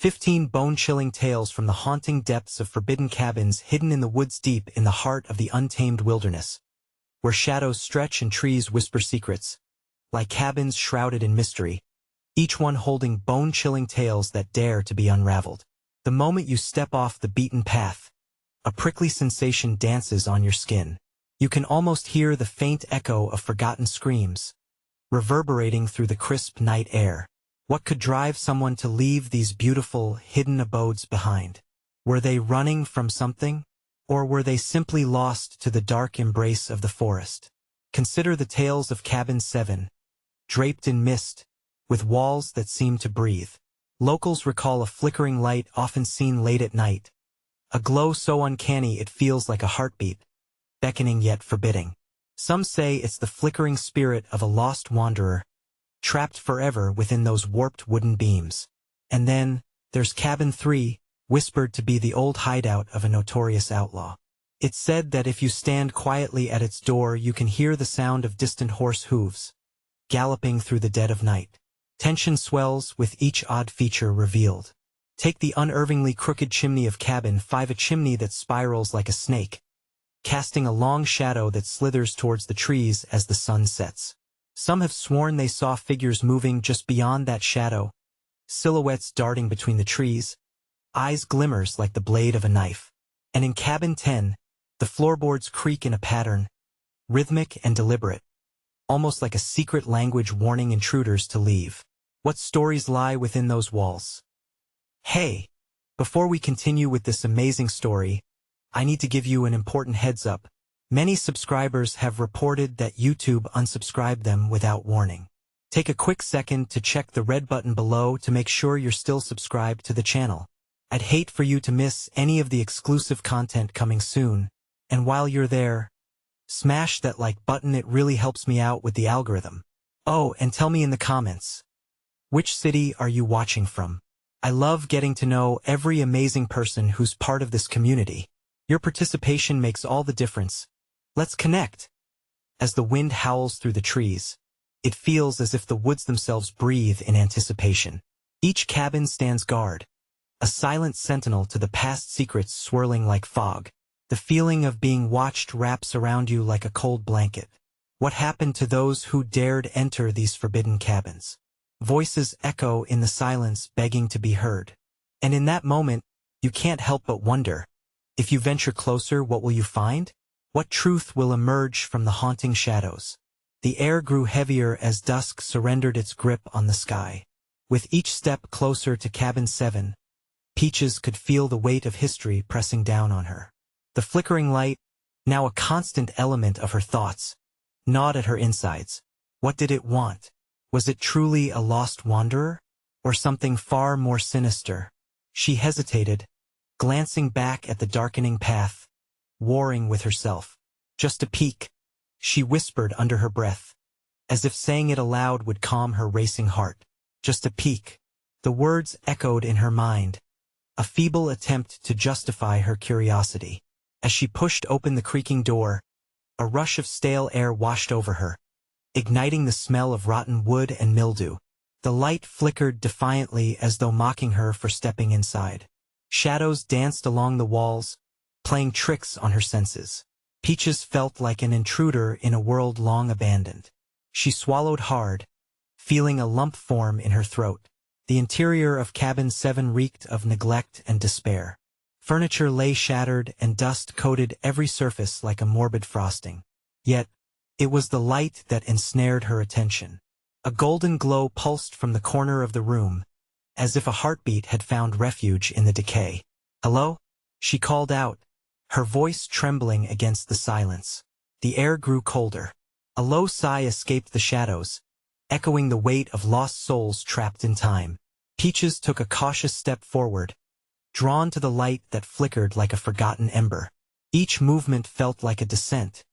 15 bone-chilling tales from the haunting depths of forbidden cabins hidden in the woods deep in the heart of the untamed wilderness, where shadows stretch and trees whisper secrets, like cabins shrouded in mystery, each one holding bone-chilling tales that dare to be unraveled. The moment you step off the beaten path, a prickly sensation dances on your skin. You can almost hear the faint echo of forgotten screams, reverberating through the crisp night air. What could drive someone to leave these beautiful, hidden abodes behind? Were they running from something? Or were they simply lost to the dark embrace of the forest? Consider the tales of Cabin 7, draped in mist, with walls that seem to breathe. Locals recall a flickering light often seen late at night, a glow so uncanny it feels like a heartbeat, beckoning yet forbidding. Some say it's the flickering spirit of a lost wanderer, trapped forever within those warped wooden beams. And then, there's Cabin 3, whispered to be the old hideout of a notorious outlaw. It's said that if you stand quietly at its door you can hear the sound of distant horse hooves, galloping through the dead of night. Tension swells with each odd feature revealed. Take the unervingly crooked chimney of Cabin 5, a chimney that spirals like a snake, casting a long shadow that slithers towards the trees as the sun sets. Some have sworn they saw figures moving just beyond that shadow, silhouettes darting between the trees, eyes glimmers like the blade of a knife. And in Cabin 10, the floorboards creak in a pattern, rhythmic and deliberate, almost like a secret language warning intruders to leave. What stories lie within those walls? Hey, before we continue with this amazing story, I need to give you an important heads up. Many subscribers have reported that YouTube unsubscribed them without warning. Take a quick second to check the red button below to make sure you're still subscribed to the channel. I'd hate for you to miss any of the exclusive content coming soon, and while you're there, smash that like button. It really helps me out with the algorithm. Oh, and tell me in the comments, which city are you watching from? I love getting to know every amazing person who's part of this community. Your participation makes all the difference. Let's connect. As the wind howls through the trees, it feels as if the woods themselves breathe in anticipation. Each cabin stands guard, a silent sentinel to the past secrets swirling like fog. The feeling of being watched wraps around you like a cold blanket. What happened to those who dared enter these forbidden cabins? Voices echo in the silence, begging to be heard. And in that moment, you can't help but wonder, if you venture closer, what will you find? What truth will emerge from the haunting shadows? The air grew heavier as dusk surrendered its grip on the sky. With each step closer to Cabin 7, Peaches could feel the weight of history pressing down on her. The flickering light, now a constant element of her thoughts, gnawed at her insides. What did it want? Was it truly a lost wanderer? Or something far more sinister? She hesitated, glancing back at the darkening path, warring with herself. Just a peek, she whispered under her breath, as if saying it aloud would calm her racing heart. Just a peek. The words echoed in her mind, a feeble attempt to justify her curiosity. As she pushed open the creaking door, a rush of stale air washed over her, igniting the smell of rotten wood and mildew. The light flickered defiantly as though mocking her for stepping inside. Shadows danced along the walls, playing tricks on her senses. Peaches felt like an intruder in a world long abandoned. She swallowed hard, feeling a lump form in her throat. The interior of Cabin 7 reeked of neglect and despair. Furniture lay shattered and dust coated every surface like a morbid frosting. Yet, it was the light that ensnared her attention. A golden glow pulsed from the corner of the room, as if a heartbeat had found refuge in the decay. "Hello?" she called out, her voice trembling against the silence. The air grew colder. A low sigh escaped the shadows, echoing the weight of lost souls trapped in time. Peaches took a cautious step forward, drawn to the light that flickered like a forgotten ember. Each movement felt like a descent,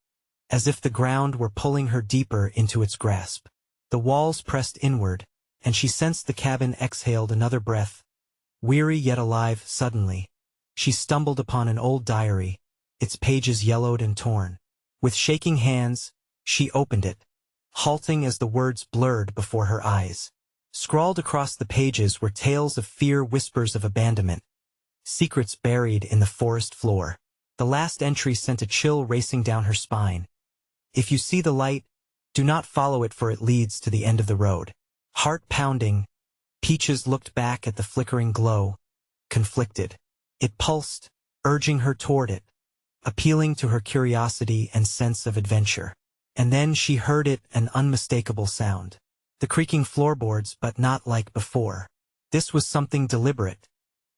as if the ground were pulling her deeper into its grasp. The walls pressed inward, and she sensed the cabin exhaled another breath. Weary yet alive, suddenly, she stumbled upon an old diary, its pages yellowed and torn. With shaking hands, she opened it, halting as the words blurred before her eyes. Scrawled across the pages were tales of fear, whispers of abandonment, secrets buried in the forest floor. The last entry sent a chill racing down her spine. If you see the light, do not follow it, for it leads to the end of the road. Heart pounding, Peaches looked back at the flickering glow, conflicted. It pulsed, urging her toward it, appealing to her curiosity and sense of adventure. And then she heard it, an unmistakable sound. The creaking floorboards, but not like before. This was something deliberate.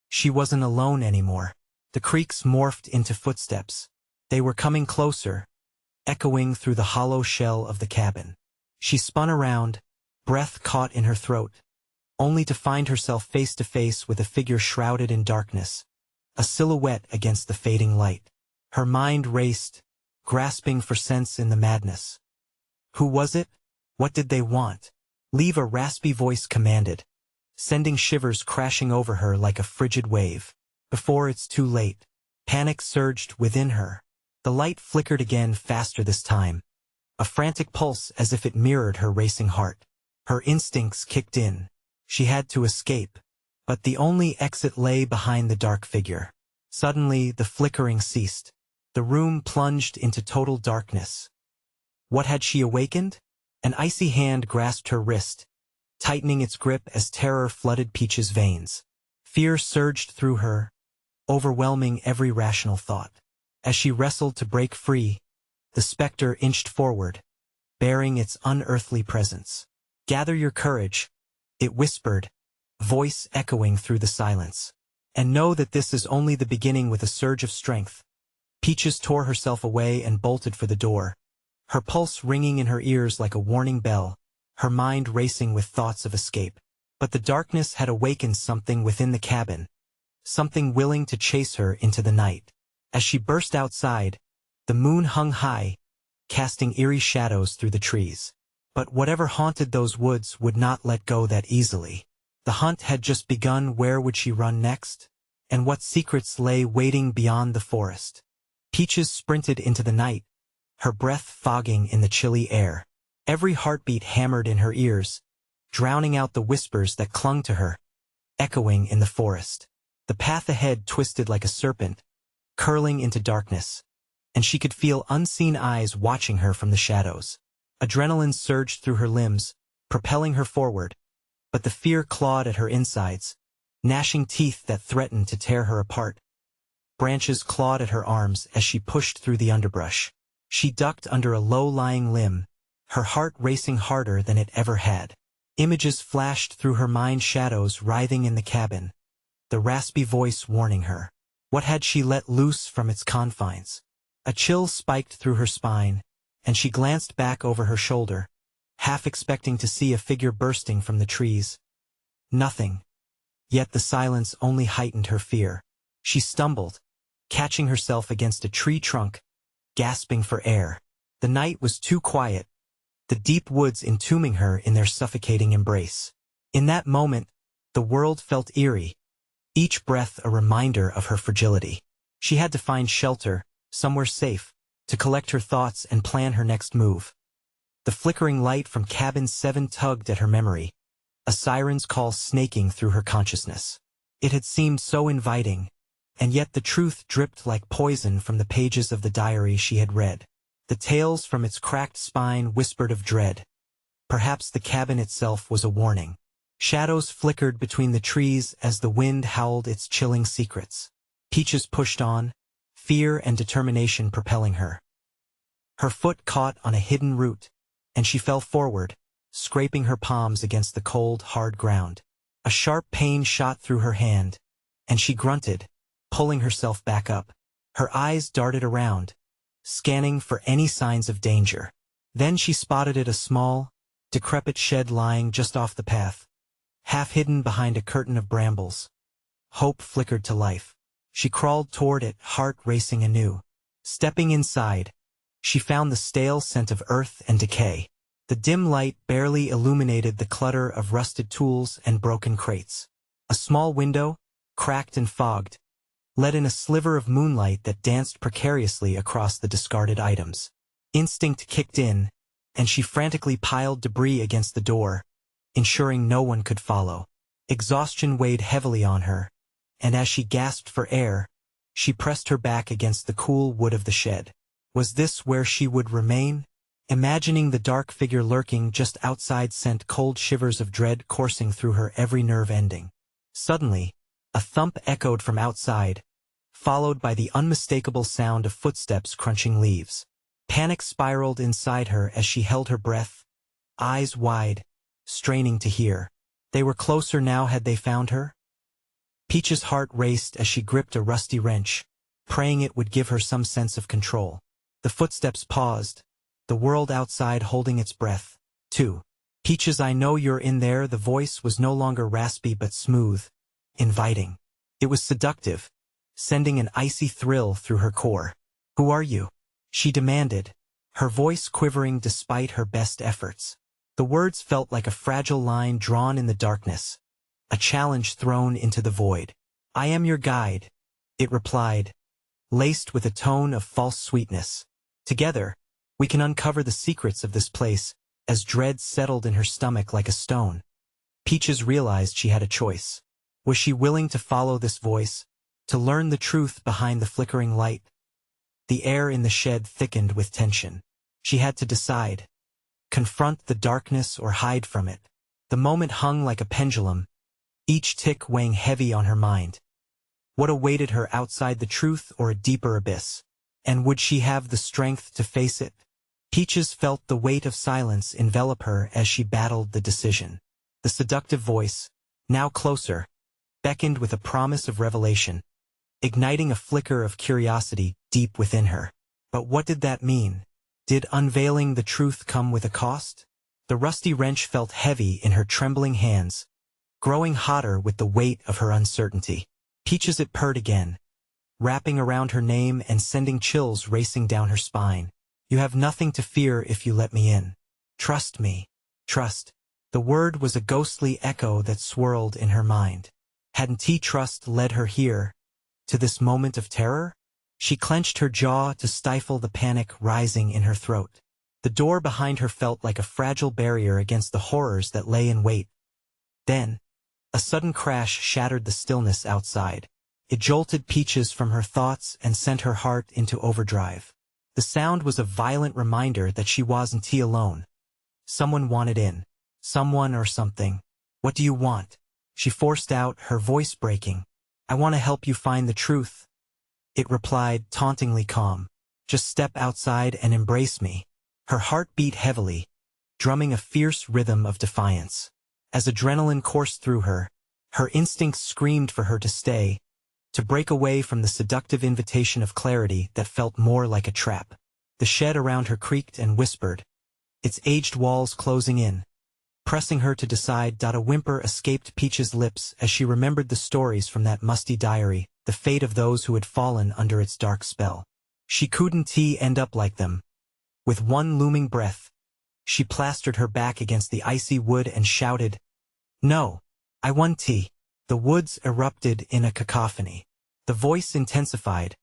She wasn't alone anymore. The creaks morphed into footsteps. They were coming closer, echoing through the hollow shell of the cabin. She spun around, breath caught in her throat, only to find herself face to face with a figure shrouded in darkness, a silhouette against the fading light. Her mind raced, grasping for sense in the madness. Who was it? What did they want? Leave, a raspy voice commanded, sending shivers crashing over her like a frigid wave. Before it's too late, panic surged within her. The light flickered again, faster this time, a frantic pulse as if it mirrored her racing heart. Her instincts kicked in. She had to escape, but the only exit lay behind the dark figure. Suddenly, the flickering ceased. The room plunged into total darkness. What had she awakened? An icy hand grasped her wrist, tightening its grip as terror flooded Peach's veins. Fear surged through her, overwhelming every rational thought. As she wrestled to break free, the specter inched forward, bearing its unearthly presence. "Gather your courage," it whispered, voice echoing through the silence. "And know that this is only the beginning." With a surge of strength, Peaches tore herself away and bolted for the door, her pulse ringing in her ears like a warning bell, her mind racing with thoughts of escape. But the darkness had awakened something within the cabin, something willing to chase her into the night. As she burst outside, the moon hung high, casting eerie shadows through the trees. But whatever haunted those woods would not let go that easily. The hunt had just begun. Where would she run next? And what secrets lay waiting beyond the forest? Peaches sprinted into the night, her breath fogging in the chilly air. Every heartbeat hammered in her ears, drowning out the whispers that clung to her, echoing in the forest. The path ahead twisted like a serpent, curling into darkness, and she could feel unseen eyes watching her from the shadows. Adrenaline surged through her limbs, propelling her forward, but the fear clawed at her insides, gnashing teeth that threatened to tear her apart. Branches clawed at her arms as she pushed through the underbrush. She ducked under a low-lying limb, her heart racing harder than it ever had. Images flashed through her mind, shadows writhing in the cabin, the raspy voice warning her. What had she let loose from its confines? A chill spiked through her spine, and she glanced back over her shoulder, half expecting to see a figure bursting from the trees. Nothing. Yet the silence only heightened her fear. She stumbled, catching herself against a tree trunk, gasping for air. The night was too quiet, the deep woods entombing her in their suffocating embrace. In that moment, the world felt eerie, each breath a reminder of her fragility. She had to find shelter, somewhere safe, to collect her thoughts and plan her next move. The flickering light from Cabin 7 tugged at her memory, a siren's call snaking through her consciousness. It had seemed so inviting, and yet the truth dripped like poison from the pages of the diary she had read. The tales from its cracked spine whispered of dread. Perhaps the cabin itself was a warning. Shadows flickered between the trees as the wind howled its chilling secrets. Peaches pushed on, fear and determination propelling her. Her foot caught on a hidden root, and she fell forward, scraping her palms against the cold, hard ground. A sharp pain shot through her hand, and she grunted, pulling herself back up. Her eyes darted around, scanning for any signs of danger. Then she spotted a small, decrepit shed lying just off the path, half hidden behind a curtain of brambles. Hope flickered to life. She crawled toward it, heart racing anew. Stepping inside, she found the stale scent of earth and decay. The dim light barely illuminated the clutter of rusted tools and broken crates. A small window, cracked and fogged, let in a sliver of moonlight that danced precariously across the discarded items. Instinct kicked in, and she frantically piled debris against the door, ensuring no one could follow. Exhaustion weighed heavily on her, and as she gasped for air, she pressed her back against the cool wood of the shed. Was this where she would remain? Imagining the dark figure lurking just outside sent cold shivers of dread coursing through her every nerve ending. Suddenly, a thump echoed from outside, followed by the unmistakable sound of footsteps crunching leaves. Panic spiraled inside her as she held her breath, eyes wide, straining to hear. They were closer now. Had they found her? Peach's heart raced as she gripped a rusty wrench, praying it would give her some sense of control. The footsteps paused, the world outside holding its breath. "2. Peaches, I know you're in there." The voice was no longer raspy but smooth, inviting. It was seductive, sending an icy thrill through her core. "Who are you?" she demanded, her voice quivering despite her best efforts. The words felt like a fragile line drawn in the darkness, a challenge thrown into the void. "I am your guide," it replied, laced with a tone of false sweetness. "Together, we can uncover the secrets of this place." As dread settled in her stomach like a stone, Peaches realized she had a choice. Was she willing to follow this voice, to learn the truth behind the flickering light? The air in the shed thickened with tension. She had to decide. Confront the darkness or hide from it. The moment hung like a pendulum, each tick weighing heavy on her mind. What awaited her outside the truth or a deeper abyss? And would she have the strength to face it? Peaches felt the weight of silence envelop her as she battled the decision. The seductive voice, now closer, beckoned with a promise of revelation, igniting a flicker of curiosity deep within her. But what did that mean? Did unveiling the truth come with a cost? The rusty wrench felt heavy in her trembling hands, growing hotter with the weight of her uncertainty. Peaches, it purred again, wrapping around her name and sending chills racing down her spine. "You have nothing to fear if you let me in. Trust me. Trust." The word was a ghostly echo that swirled in her mind. Hadn't trust led her here, to this moment of terror? She clenched her jaw to stifle the panic rising in her throat. The door behind her felt like a fragile barrier against the horrors that lay in wait. Then, a sudden crash shattered the stillness outside. It jolted Peaches from her thoughts and sent her heart into overdrive. The sound was a violent reminder that she wasn't alone. Someone wanted in. Someone or something. "What do you want?" she forced out, her voice breaking. "I want to help you find the truth," it replied, tauntingly calm. "Just step outside and embrace me." Her heart beat heavily, drumming a fierce rhythm of defiance. As adrenaline coursed through her, her instincts screamed for her to stay, to break away from the seductive invitation of clarity that felt more like a trap. The shed around her creaked and whispered, its aged walls closing in, pressing her to decide. A whimper escaped Peach's lips as she remembered the stories from that musty diary, the fate of those who had fallen under its dark spell. She couldn't end up like them. With one looming breath, she plastered her back against the icy wood and shouted, "No, I want tea." The woods erupted in a cacophony. The voice intensified,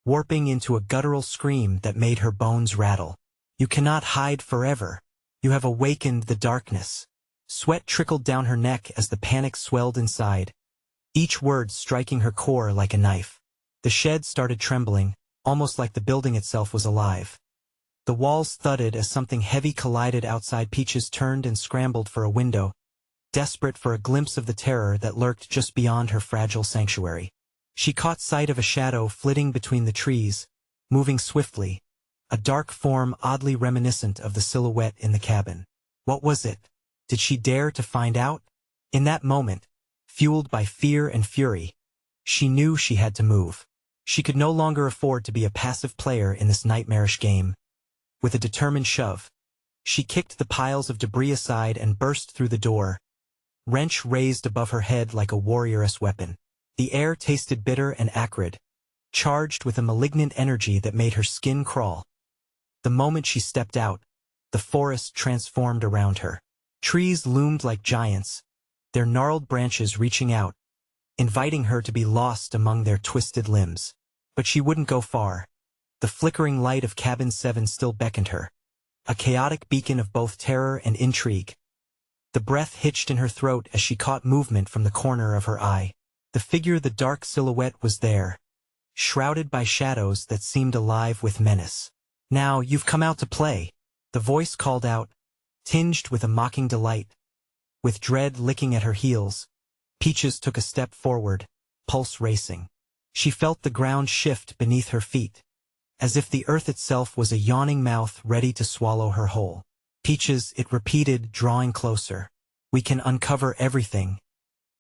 warping into a guttural scream that made her bones rattle. "You cannot hide forever. You have awakened the darkness." Sweat trickled down her neck as the panic swelled inside, each word striking her core like a knife. The shed started trembling, almost like the building itself was alive. The walls thudded as something heavy collided outside. Peaches turned and scrambled for a window, desperate for a glimpse of the terror that lurked just beyond her fragile sanctuary. She caught sight of a shadow flitting between the trees, moving swiftly, a dark form oddly reminiscent of the silhouette in the cabin. What was it? Did she dare to find out? In that moment, fueled by fear and fury, she knew she had to move. She could no longer afford to be a passive player in this nightmarish game. With a determined shove, she kicked the piles of debris aside and burst through the door, wrench raised above her head like a warrioress weapon. The air tasted bitter and acrid, charged with a malignant energy that made her skin crawl. The moment she stepped out, the forest transformed around her. Trees loomed like giants, their gnarled branches reaching out, inviting her to be lost among their twisted limbs. But she wouldn't go far. The flickering light of Cabin 7 still beckoned her, a chaotic beacon of both terror and intrigue. The breath hitched in her throat as she caught movement from the corner of her eye. The dark silhouette was there, shrouded by shadows that seemed alive with menace. "Now, you've come out to play," the voice called out, tinged with a mocking delight. With dread licking at her heels, Peaches took a step forward, pulse racing. She felt the ground shift beneath her feet, as if the earth itself was a yawning mouth ready to swallow her whole. "Peaches," it repeated, drawing closer. "We can uncover everything,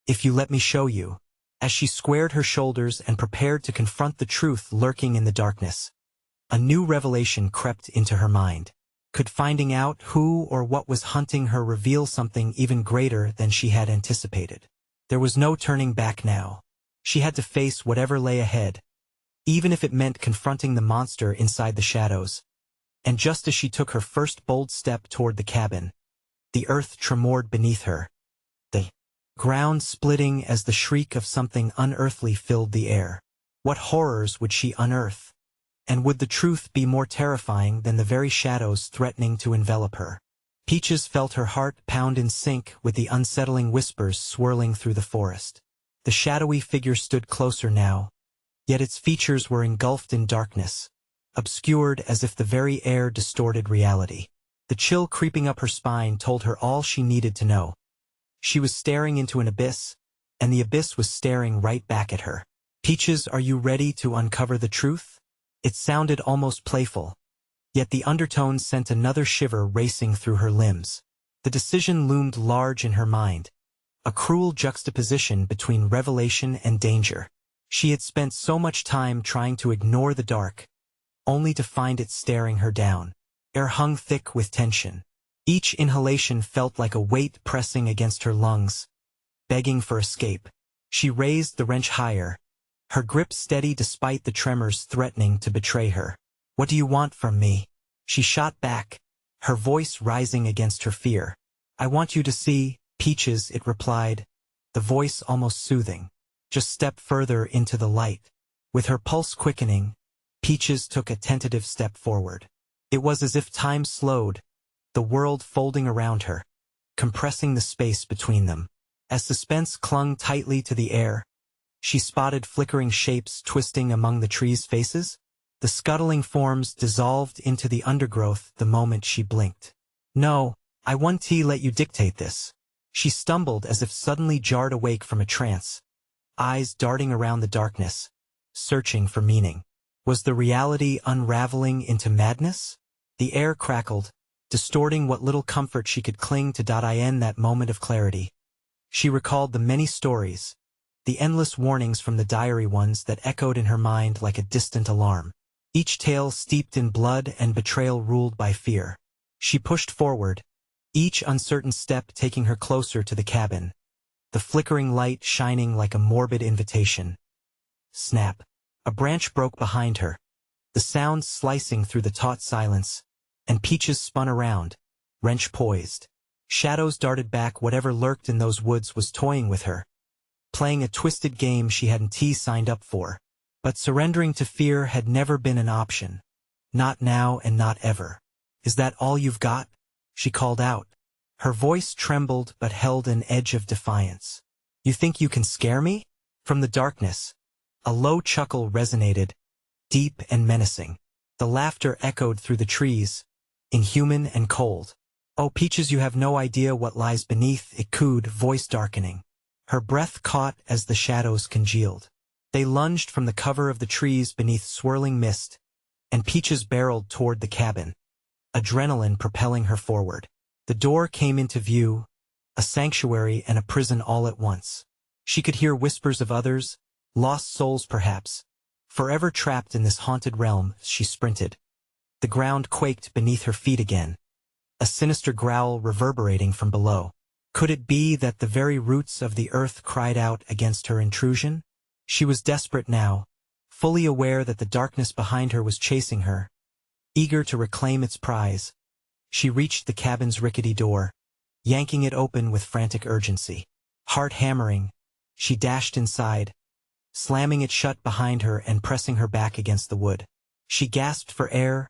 if you let me show you." As she squared her shoulders and prepared to confront the truth lurking in the darkness, a new revelation crept into her mind. Could finding out who or what was hunting her reveal something even greater than she had anticipated? There was no turning back now. She had to face whatever lay ahead, even if it meant confronting the monster inside the shadows. And just as she took her first bold step toward the cabin, the earth tremored beneath her, the ground splitting as the shriek of something unearthly filled the air. What horrors would she unearth? And would the truth be more terrifying than the very shadows threatening to envelop her? Peaches felt her heart pound in sync with the unsettling whispers swirling through the forest. The shadowy figure stood closer now, yet its features were engulfed in darkness, obscured as if the very air distorted reality. The chill creeping up her spine told her all she needed to know. She was staring into an abyss, and the abyss was staring right back at her. "Peaches, are you ready to uncover the truth?" It sounded almost playful, yet the undertones sent another shiver racing through her limbs. The decision loomed large in her mind, a cruel juxtaposition between revelation and danger. She had spent so much time trying to ignore the dark, only to find it staring her down. Air hung thick with tension. Each inhalation felt like a weight pressing against her lungs, begging for escape. She raised the wrench higher, her grip steady despite the tremors threatening to betray her. "What do you want from me?" she shot back, her voice rising against her fear. "I want you to see, Peaches," it replied, the voice almost soothing. "Just step further into the light." With her pulse quickening, Peaches took a tentative step forward. It was as if time slowed, the world folding around her, compressing the space between them. As suspense clung tightly to the air, she spotted flickering shapes twisting among the trees' faces. The scuttling forms dissolved into the undergrowth the moment she blinked. "No, I won't let you dictate this." She stumbled as if suddenly jarred awake from a trance, eyes darting around the darkness, searching for meaning. Was the reality unraveling into madness? The air crackled, distorting what little comfort she could cling to. In that moment of clarity, she recalled the many stories, the endless warnings from the diary ones that echoed in her mind like a distant alarm. Each tale steeped in blood and betrayal ruled by fear. She pushed forward, each uncertain step taking her closer to the cabin, the flickering light shining like a morbid invitation. Snap! A branch broke behind her, the sound slicing through the taut silence, and Peaches spun around, wrench poised. Shadows darted back. Whatever lurked in those woods was toying with her, playing a twisted game she hadn't signed up for. But surrendering to fear had never been an option. Not now and not ever. "Is that all you've got?" she called out. Her voice trembled but held an edge of defiance. "You think you can scare me?" From the darkness, a low chuckle resonated, deep and menacing. The laughter echoed through the trees, inhuman and cold. "Oh, Peaches, you have no idea what lies beneath," it cooed, voice darkening. Her breath caught as the shadows congealed. They lunged from the cover of the trees beneath swirling mist, and Peaches barreled toward the cabin, adrenaline propelling her forward. The door came into view, a sanctuary and a prison all at once. She could hear whispers of others, lost souls perhaps, forever trapped in this haunted realm. She sprinted. The ground quaked beneath her feet again, a sinister growl reverberating from below. Could it be that the very roots of the earth cried out against her intrusion? She was desperate now, fully aware that the darkness behind her was chasing her. Eager to reclaim its prize, she reached the cabin's rickety door, yanking it open with frantic urgency. Heart hammering, she dashed inside, slamming it shut behind her and pressing her back against the wood. She gasped for air,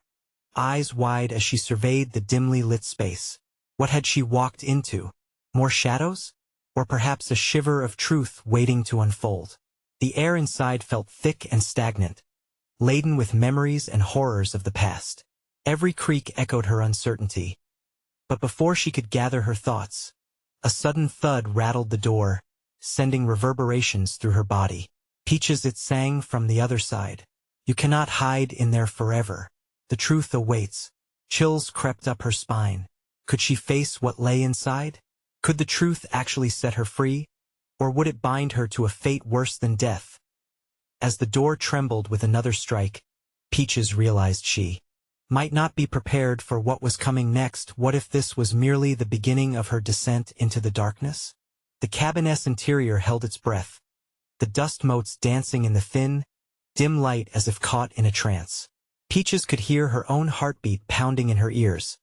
eyes wide as she surveyed the dimly lit space. What had she walked into? More shadows? Or perhaps a shiver of truth waiting to unfold? The air inside felt thick and stagnant, laden with memories and horrors of the past. Every creak echoed her uncertainty. But before she could gather her thoughts, a sudden thud rattled the door, sending reverberations through her body. Peaches, it sang from the other side. You cannot hide in there forever. The truth awaits. Chills crept up her spine. Could she face what lay inside? Could the truth actually set her free? Or would it bind her to a fate worse than death? As the door trembled with another strike, Peaches realized she might not be prepared for what was coming next. What if this was merely the beginning of her descent into the darkness? The cabin's interior held its breath, the dust motes dancing in the thin, dim light as if caught in a trance. Peaches could hear her own heartbeat pounding in her ears,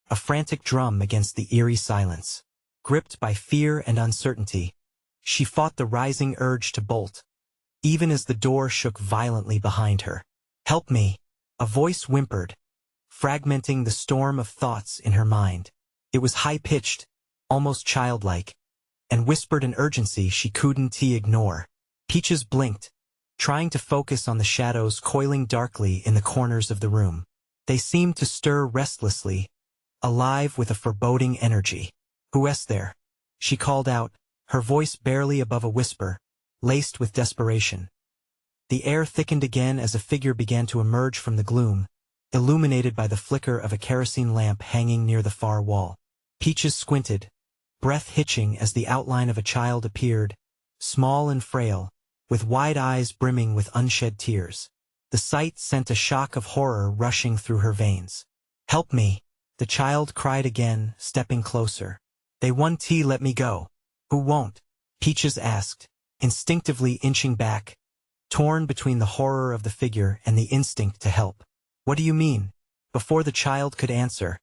a frantic drum against the eerie silence. Gripped by fear and uncertainty, she fought the rising urge to bolt, even as the door shook violently behind her. Help me, a voice whimpered, fragmenting the storm of thoughts in her mind. It was high-pitched, almost childlike, and whispered an urgency she couldn't ignore. Peaches blinked, trying to focus on the shadows coiling darkly in the corners of the room. They seemed to stir restlessly, alive with a foreboding energy. Who's there? She called out, her voice barely above a whisper, laced with desperation. The air thickened again as a figure began to emerge from the gloom, illuminated by the flicker of a kerosene lamp hanging near the far wall. Peaches squinted, breath hitching as the outline of a child appeared, small and frail, with wide eyes brimming with unshed tears. The sight sent a shock of horror rushing through her veins. Help me, the child cried again, stepping closer. They won't let me go. Who won't? Peaches asked, instinctively inching back, torn between the horror of the figure and the instinct to help. What do you mean? Before the child could answer,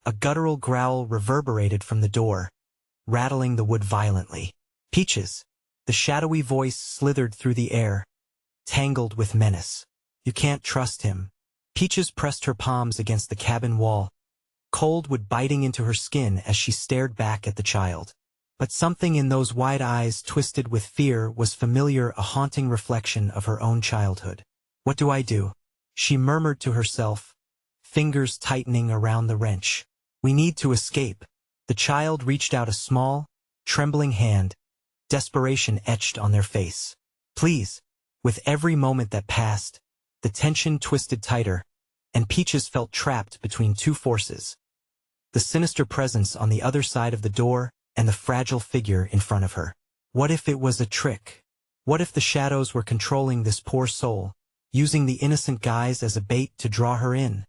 a guttural growl reverberated from the door, rattling the wood violently. Peaches! The shadowy voice slithered through the air, tangled with menace. You can't trust him. Peaches pressed her palms against the cabin wall, cold wood biting into her skin as she stared back at the child. But something in those wide eyes twisted with fear was familiar, a haunting reflection of her own childhood. What do I do? She murmured to herself, fingers tightening around the wrench. We need to escape. The child reached out a small, trembling hand, desperation etched on their face. Please. With every moment that passed, the tension twisted tighter, and Peaches felt trapped between two forces. The sinister presence on the other side of the door and the fragile figure in front of her. What if it was a trick? What if the shadows were controlling this poor soul, using the innocent guise as a bait to draw her in?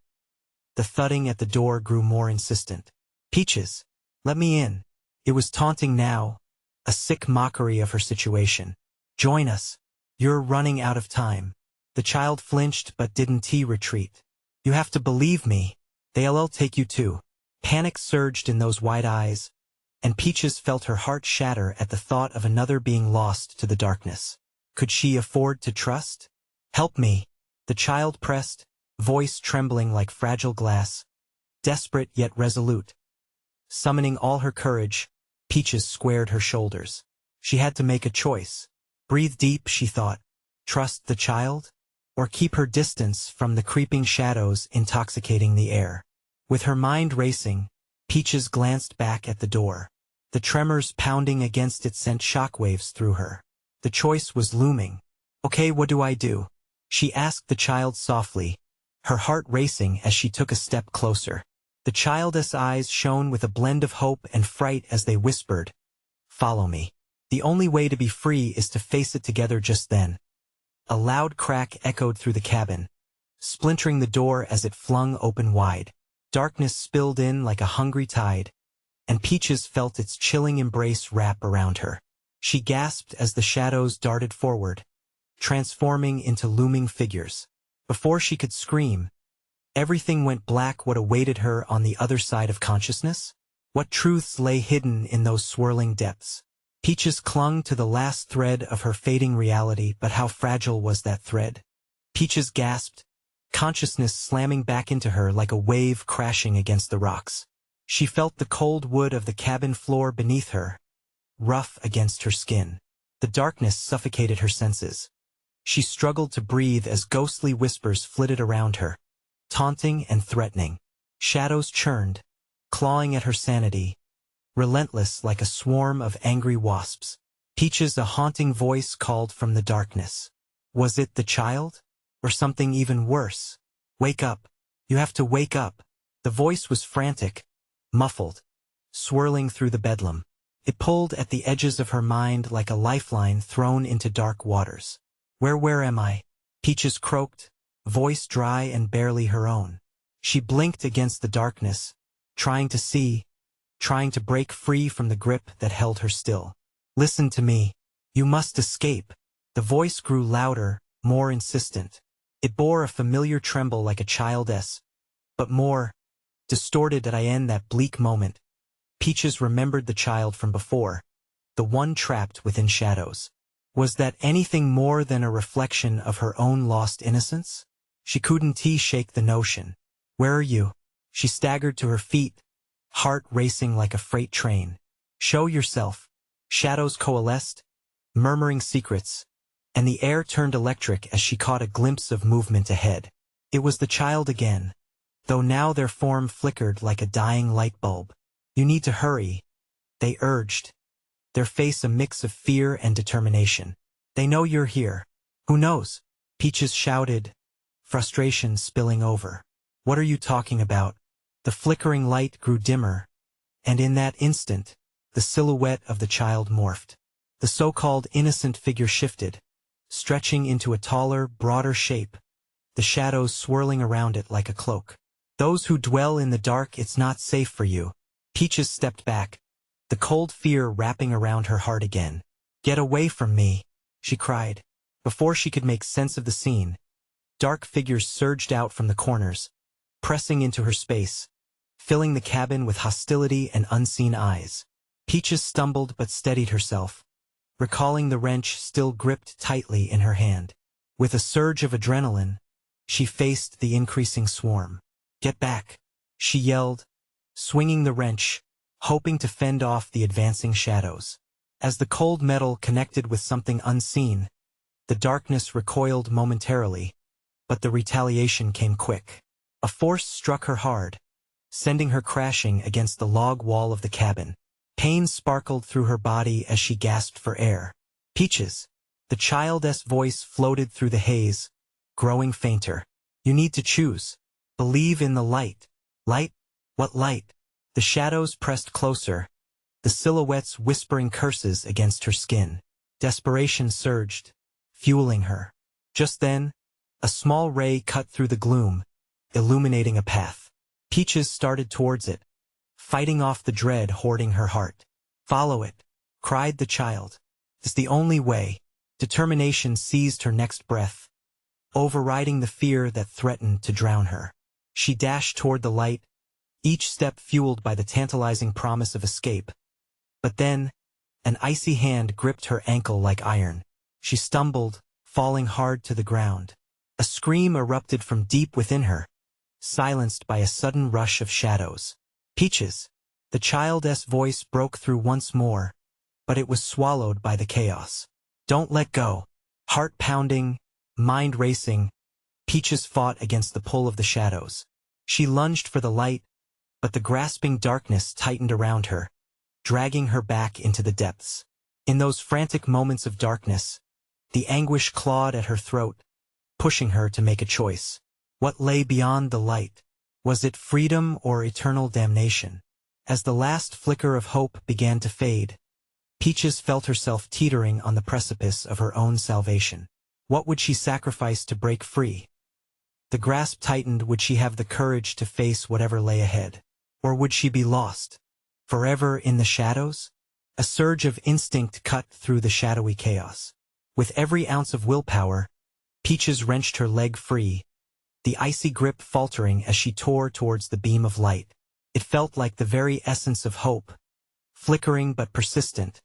The thudding at the door grew more insistent. Peaches, let me in. It was taunting now, a sick mockery of her situation. Join us. You're running out of time. The child flinched but didn't retreat. You have to believe me. They'll take you too. Panic surged in those wide eyes, and Peaches felt her heart shatter at the thought of another being lost to the darkness. Could she afford to trust? Help me, the child pressed, voice trembling like fragile glass, desperate yet resolute. Summoning all her courage, Peaches squared her shoulders. She had to make a choice. Breathe deep, she thought. Trust the child? Or keep her distance from the creeping shadows intoxicating the air? With her mind racing, Peaches glanced back at the door. The tremors pounding against it sent shockwaves through her. The choice was looming. Okay, what do I do? She asked the child softly, her heart racing as she took a step closer. The child's eyes shone with a blend of hope and fright as they whispered, "Follow me. The only way to be free is to face it together." Just then, a loud crack echoed through the cabin, splintering the door as it flung open wide. Darkness spilled in like a hungry tide, and Peaches felt its chilling embrace wrap around her. She gasped as the shadows darted forward, transforming into looming figures. Before she could scream, everything went black. What awaited her on the other side of consciousness? What truths lay hidden in those swirling depths? Peaches clung to the last thread of her fading reality, but how fragile was that thread? Peaches gasped, consciousness slamming back into her like a wave crashing against the rocks. She felt the cold wood of the cabin floor beneath her, rough against her skin. The darkness suffocated her senses. She struggled to breathe as ghostly whispers flitted around her, taunting and threatening. Shadows churned, clawing at her sanity, relentless like a swarm of angry wasps. Peaches, a haunting voice called from the darkness. Was it the child? Or something even worse? Wake up. You have to wake up. The voice was frantic, muffled, swirling through the bedlam. It pulled at the edges of her mind like a lifeline thrown into dark waters. Where am I? Peaches croaked, voice dry and barely her own. She blinked against the darkness, trying to see, trying to break free from the grip that held her still. Listen to me. You must escape. The voice grew louder, more insistent. It bore a familiar tremble like a child's, but more distorted at that bleak moment. Peaches remembered the child from before, the one trapped within shadows. Was that anything more than a reflection of her own lost innocence? She couldn't shake the notion. Where are you? She staggered to her feet, heart racing like a freight train. Show yourself. Shadows coalesced, murmuring secrets, and the air turned electric as she caught a glimpse of movement ahead. It was the child again, though now their form flickered like a dying light bulb. You need to hurry, they urged, their face a mix of fear and determination. They know you're here. Who knows? Peaches shouted, frustration spilling over. What are you talking about? The flickering light grew dimmer, and in that instant, the silhouette of the child morphed. The so-called innocent figure shifted, stretching into a taller, broader shape, the shadows swirling around it like a cloak. Those who dwell in the dark, it's not safe for you. Peaches stepped back, the cold fear wrapping around her heart again. Get away from me, she cried. Before she could make sense of the scene, dark figures surged out from the corners, pressing into her space, filling the cabin with hostility and unseen eyes. Peaches stumbled but steadied herself, recalling the wrench still gripped tightly in her hand. With a surge of adrenaline, she faced the increasing swarm. Get back, she yelled, swinging the wrench, hoping to fend off the advancing shadows. As the cold metal connected with something unseen, the darkness recoiled momentarily, but the retaliation came quick. A force struck her hard, sending her crashing against the log wall of the cabin. Pain sparkled through her body as she gasped for air. Peaches, the child's voice floated through the haze, growing fainter. You need to choose. Believe in the light. Light? What light? The shadows pressed closer, the silhouettes whispering curses against her skin. Desperation surged, fueling her. Just then, a small ray cut through the gloom, illuminating a path. Peaches started towards it, fighting off the dread hoarding her heart. Follow it, cried the child. It's the only way. Determination seized her next breath, overriding the fear that threatened to drown her. She dashed toward the light, each step fueled by the tantalizing promise of escape. But then, an icy hand gripped her ankle like iron. She stumbled, falling hard to the ground. A scream erupted from deep within her, silenced by a sudden rush of shadows. Peaches! The child's voice broke through once more, but it was swallowed by the chaos. Don't let go. Heart pounding, mind racing, Peaches fought against the pull of the shadows. She lunged for the light, but the grasping darkness tightened around her, dragging her back into the depths. In those frantic moments of darkness, the anguish clawed at her throat, pushing her to make a choice. What lay beyond the light? Was it freedom or eternal damnation? As the last flicker of hope began to fade, Peaches felt herself teetering on the precipice of her own salvation. What would she sacrifice to break free? The grasp tightened. Would she have the courage to face whatever lay ahead? Or would she be lost, forever in the shadows? A surge of instinct cut through the shadowy chaos. With every ounce of willpower, Peaches wrenched her leg free, the icy grip faltering as she tore towards the beam of light. It felt like the very essence of hope, flickering but persistent,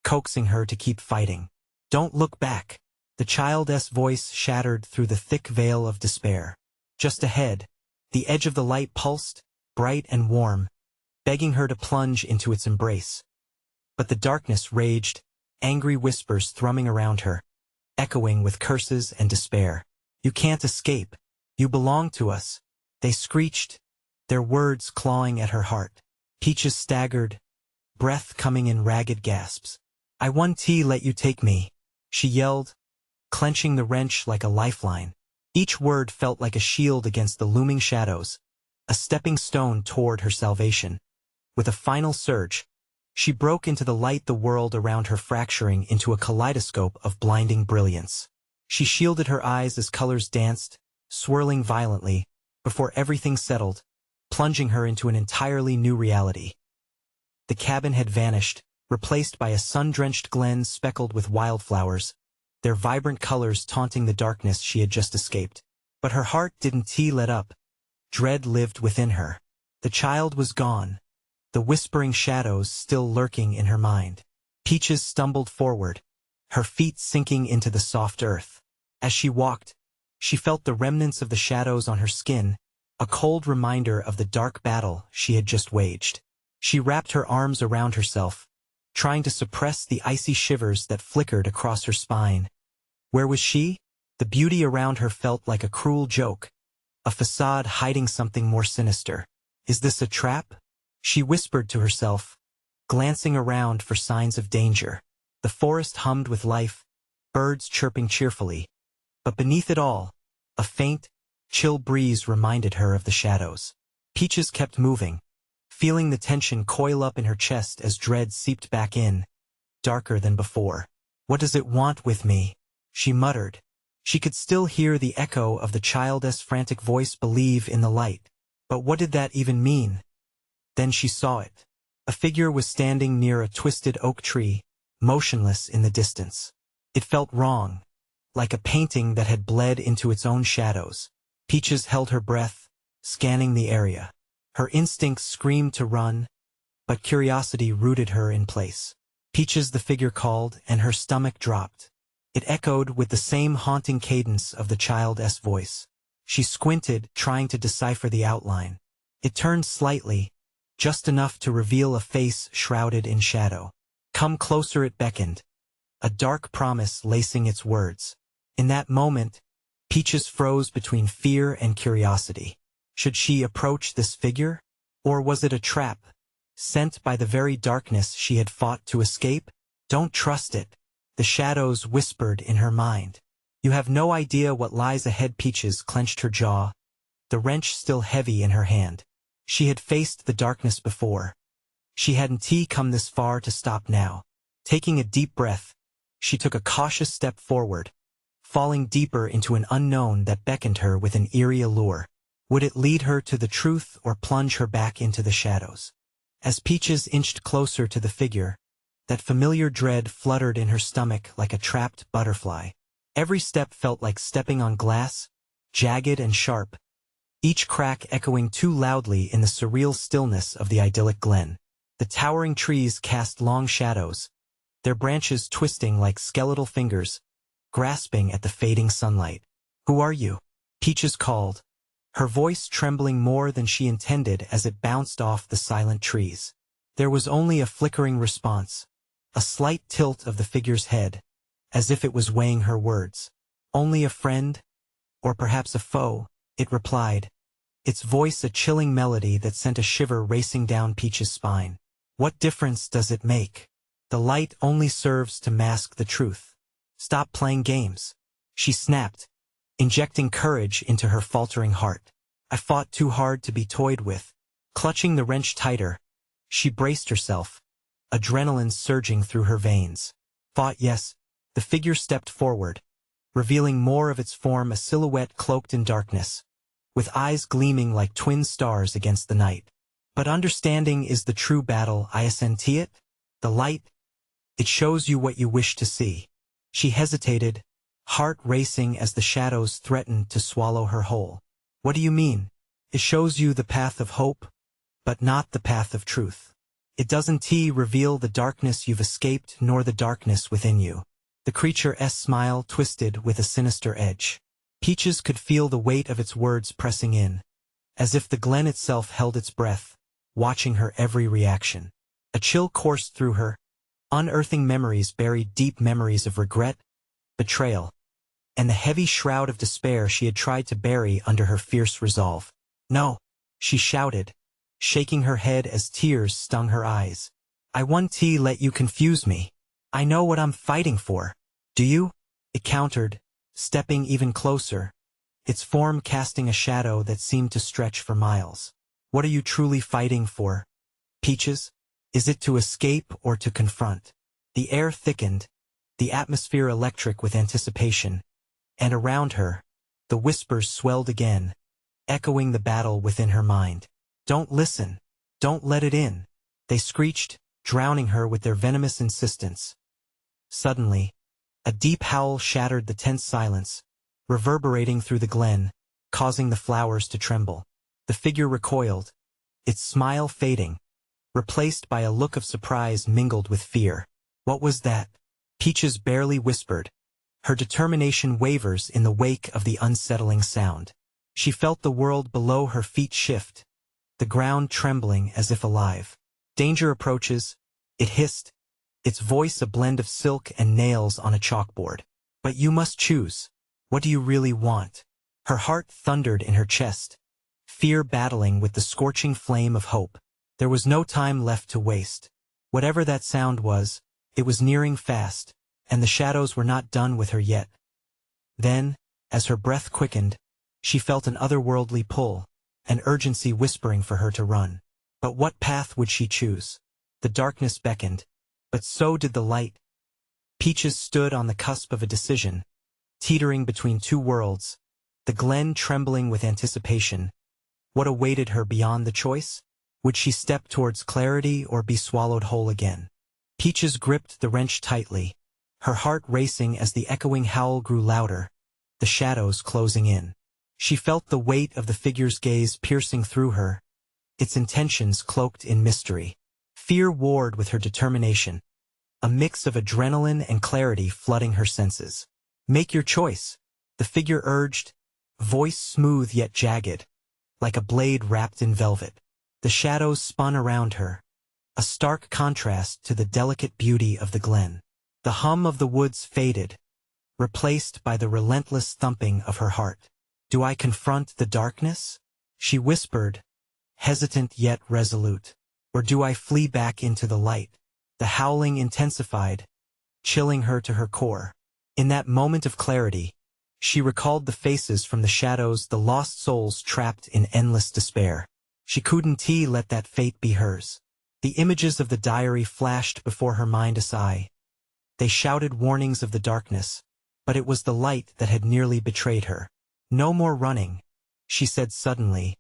coaxing her to keep fighting. Don't look back. The child's voice shattered through the thick veil of despair. Just ahead, the edge of the light pulsed, bright and warm, begging her to plunge into its embrace. But the darkness raged, angry whispers thrumming around her, echoing with curses and despair. "You can't escape. You belong to us," they screeched, their words clawing at her heart. Peaches staggered, breath coming in ragged gasps. "I won't let you take me," she yelled, clenching the wrench like a lifeline. Each word felt like a shield against the looming shadows, a stepping stone toward her salvation. With a final surge, she broke into the light, the world around her fracturing into a kaleidoscope of blinding brilliance. She shielded her eyes as colors danced, swirling violently, before everything settled, plunging her into an entirely new reality. The cabin had vanished, replaced by a sun-drenched glen speckled with wildflowers, their vibrant colors taunting the darkness she had just escaped. But her heart didn't let up. Dread lived within her. The child was gone, the whispering shadows still lurking in her mind. Peaches stumbled forward, her feet sinking into the soft earth. As she walked, she felt the remnants of the shadows on her skin, a cold reminder of the dark battle she had just waged. She wrapped her arms around herself, trying to suppress the icy shivers that flickered across her spine. Where was she? The beauty around her felt like a cruel joke, a facade hiding something more sinister. "Is this a trap?" she whispered to herself, glancing around for signs of danger. The forest hummed with life, birds chirping cheerfully. But beneath it all, a faint, chill breeze reminded her of the shadows. Peaches kept moving, feeling the tension coil up in her chest as dread seeped back in, darker than before. "What does it want with me?" she muttered. She could still hear the echo of the child's frantic voice, "Believe in the light." But what did that even mean? Then she saw it. A figure was standing near a twisted oak tree, motionless in the distance. It felt wrong, like a painting that had bled into its own shadows. Peaches held her breath, scanning the area. Her instincts screamed to run, but curiosity rooted her in place. "Peaches," the figure called, and her stomach dropped. It echoed with the same haunting cadence of the child's voice. She squinted, trying to decipher the outline. It turned slightly, just enough to reveal a face shrouded in shadow. "Come closer," it beckoned, a dark promise lacing its words. In that moment, Peaches froze between fear and curiosity. Should she approach this figure? Or was it a trap, sent by the very darkness she had fought to escape? "Don't trust it," the shadows whispered in her mind. "You have no idea what lies ahead." Peaches clenched her jaw, the wrench still heavy in her hand. She had faced the darkness before. She hadn't come this far to stop now. Taking a deep breath, she took a cautious step forward, falling deeper into an unknown that beckoned her with an eerie allure. Would it lead her to the truth or plunge her back into the shadows? As Peaches inched closer to the figure, that familiar dread fluttered in her stomach like a trapped butterfly. Every step felt like stepping on glass, jagged and sharp, each crack echoing too loudly in the surreal stillness of the idyllic glen. The towering trees cast long shadows, their branches twisting like skeletal fingers, grasping at the fading sunlight. "Who are you?" Peaches called, her voice trembling more than she intended as it bounced off the silent trees. There was only a flickering response, a slight tilt of the figure's head, as if it was weighing her words. "Only a friend, or perhaps a foe," it replied, its voice a chilling melody that sent a shiver racing down Peach's spine. "What difference does it make? The light only serves to mask the truth. Stop playing games," she snapped, injecting courage into her faltering heart. "I fought too hard to be toyed with." Clutching the wrench tighter, she braced herself, adrenaline surging through her veins. "Fought, yes." The figure stepped forward, revealing more of its form, a silhouette cloaked in darkness, with eyes gleaming like twin stars against the night. "But understanding is the true battle, isn't it? The light, it shows you what you wish to see." She hesitated, heart racing as the shadows threatened to swallow her whole. "What do you mean?" "It shows you the path of hope, but not the path of truth. It doesn't reveal the darkness you've escaped nor the darkness within you." The creature's smile twisted with a sinister edge. Peaches could feel the weight of its words pressing in, as if the glen itself held its breath, watching her every reaction. A chill coursed through her, unearthing memories buried deep memories of regret, betrayal, and the heavy shroud of despair she had tried to bury under her fierce resolve. "No," she shouted, shaking her head as tears stung her eyes. "I won't let you confuse me. I know what I'm fighting for. Do you?" It countered, stepping even closer, its form casting a shadow that seemed to stretch for miles. "What are you truly fighting for, Peaches? Is it to escape or to confront?" The air thickened, the atmosphere electric with anticipation, and around her, the whispers swelled again, echoing the battle within her mind. "Don't listen. Don't let it in," they screeched, drowning her with their venomous insistence. Suddenly, a deep howl shattered the tense silence, reverberating through the glen, causing the flowers to tremble. The figure recoiled, its smile fading, replaced by a look of surprise mingled with fear. "What was that?" Peaches barely whispered. Her determination wavers in the wake of the unsettling sound. She felt the world below her feet shift, the ground trembling as if alive. "Danger approaches," it hissed, its voice a blend of silk and nails on a chalkboard. "But you must choose. What do you really want?" Her heart thundered in her chest, fear battling with the scorching flame of hope. There was no time left to waste. Whatever that sound was, it was nearing fast, and the shadows were not done with her yet. Then, as her breath quickened, she felt an otherworldly pull, an urgency whispering for her to run. But what path would she choose? The darkness beckoned, but so did the light. Peaches stood on the cusp of a decision, teetering between two worlds, the glen trembling with anticipation. What awaited her beyond the choice? Would she step towards clarity or be swallowed whole again? Peaches gripped the wrench tightly, her heart racing as the echoing howl grew louder, the shadows closing in. She felt the weight of the figure's gaze piercing through her, its intentions cloaked in mystery. Fear warred with her determination, a mix of adrenaline and clarity flooding her senses. "Make your choice," the figure urged, voice smooth yet jagged, like a blade wrapped in velvet. The shadows spun around her, a stark contrast to the delicate beauty of the glen. The hum of the woods faded, replaced by the relentless thumping of her heart. "Do I confront the darkness?" she whispered, hesitant yet resolute. "Or do I flee back into the light?" The howling intensified, chilling her to her core. In that moment of clarity, she recalled the faces from the shadows, the lost souls trapped in endless despair. She couldn't let that fate be hers. The images of the diary flashed before her mind's eye. They shouted warnings of the darkness, but it was the light that had nearly betrayed her. "No more running," she said suddenly,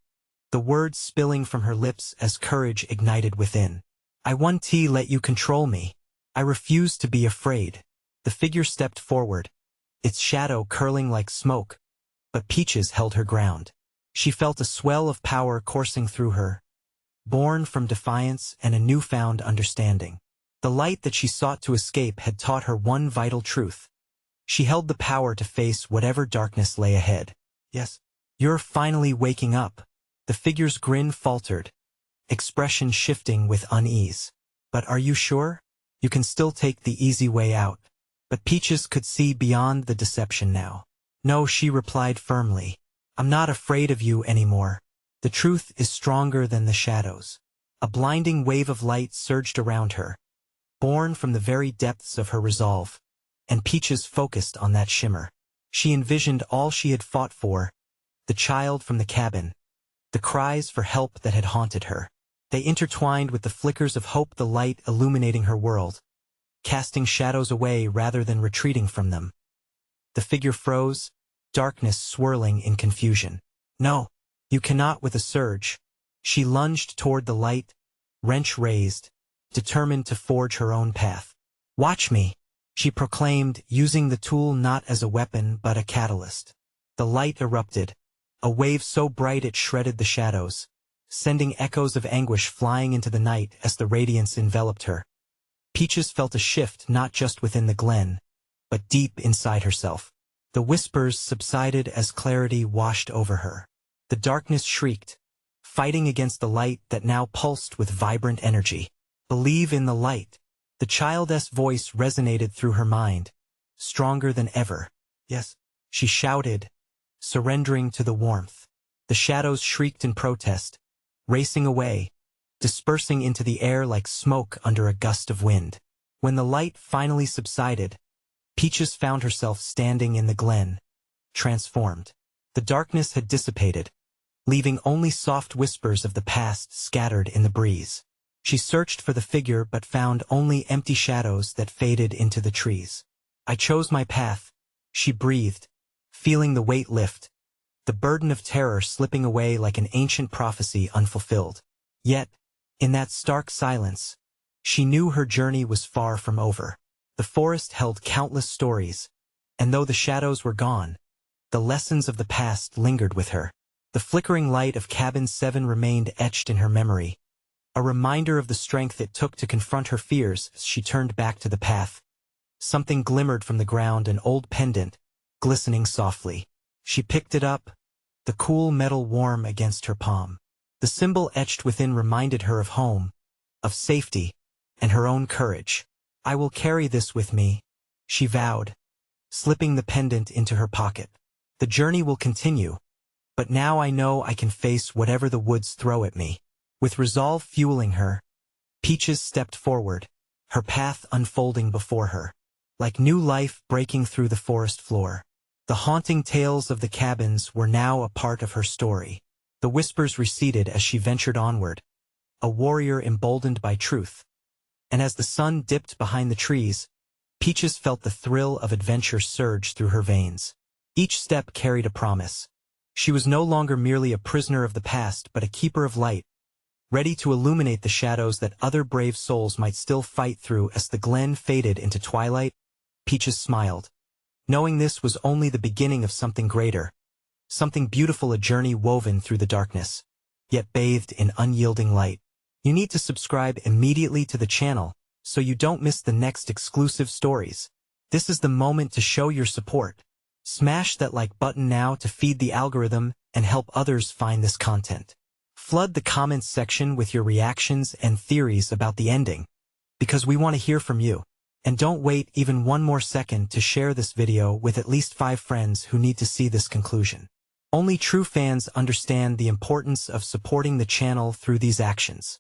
the words spilling from her lips as courage ignited within. "I won't let you control me. I refuse to be afraid." The figure stepped forward, its shadow curling like smoke, but Peaches held her ground. She felt a swell of power coursing through her, born from defiance and a newfound understanding. The light that she sought to escape had taught her one vital truth. She held the power to face whatever darkness lay ahead. "Yes, you're finally waking up." The figure's grin faltered, expression shifting with unease. "But are you sure? You can still take the easy way out." But Peaches could see beyond the deception now. "No," she replied firmly. "I'm not afraid of you anymore. The truth is stronger than the shadows." A blinding wave of light surged around her, born from the very depths of her resolve, and Peaches focused on that shimmer. She envisioned all she had fought for, the child from the cabin, the cries for help that had haunted her. They intertwined with the flickers of hope, the light illuminating her world, casting shadows away rather than retreating from them. The figure froze, darkness swirling in confusion. "No, you cannot." With a surge, she lunged toward the light, wrench raised, determined to forge her own path. "Watch me," she proclaimed, using the tool not as a weapon but a catalyst. The light erupted, a wave so bright it shredded the shadows, sending echoes of anguish flying into the night as the radiance enveloped her. Peaches felt a shift not just within the glen, but deep inside herself. The whispers subsided as clarity washed over her. The darkness shrieked, fighting against the light that now pulsed with vibrant energy. Believe in the light. The child's voice resonated through her mind, stronger than ever. Yes, she shouted, surrendering to the warmth. The shadows shrieked in protest, racing away, dispersing into the air like smoke under a gust of wind. When the light finally subsided, Peaches found herself standing in the glen, transformed. The darkness had dissipated, leaving only soft whispers of the past scattered in the breeze. She searched for the figure but found only empty shadows that faded into the trees. I chose my path, she breathed, feeling the weight lift, the burden of terror slipping away like an ancient prophecy unfulfilled. Yet, in that stark silence, she knew her journey was far from over. The forest held countless stories, and though the shadows were gone, the lessons of the past lingered with her. The flickering light of Cabin 7 remained etched in her memory, a reminder of the strength it took to confront her fears as she turned back to the path. Something glimmered from the ground, an old pendant, glistening softly. She picked it up, the cool metal warm against her palm. The symbol etched within reminded her of home, of safety, and her own courage. I will carry this with me, she vowed, slipping the pendant into her pocket. The journey will continue, but now I know I can face whatever the woods throw at me. With resolve fueling her, Peaches stepped forward, her path unfolding before her, like new life breaking through the forest floor. The haunting tales of the cabins were now a part of her story. The whispers receded as she ventured onward, a warrior emboldened by truth. And as the sun dipped behind the trees, Peaches felt the thrill of adventure surge through her veins. Each step carried a promise. She was no longer merely a prisoner of the past but a keeper of light, ready to illuminate the shadows that other brave souls might still fight through. As the glen faded into twilight, Peaches smiled, knowing this was only the beginning of something greater, something beautiful, a journey woven through the darkness, yet bathed in unyielding light. You need to subscribe immediately to the channel so you don't miss the next exclusive stories. This is the moment to show your support. Smash that like button now to feed the algorithm and help others find this content. Flood the comments section with your reactions and theories about the ending, because we want to hear from you. And don't wait even one more second to share this video with at least 5 friends who need to see this conclusion. Only true fans understand the importance of supporting the channel through these actions.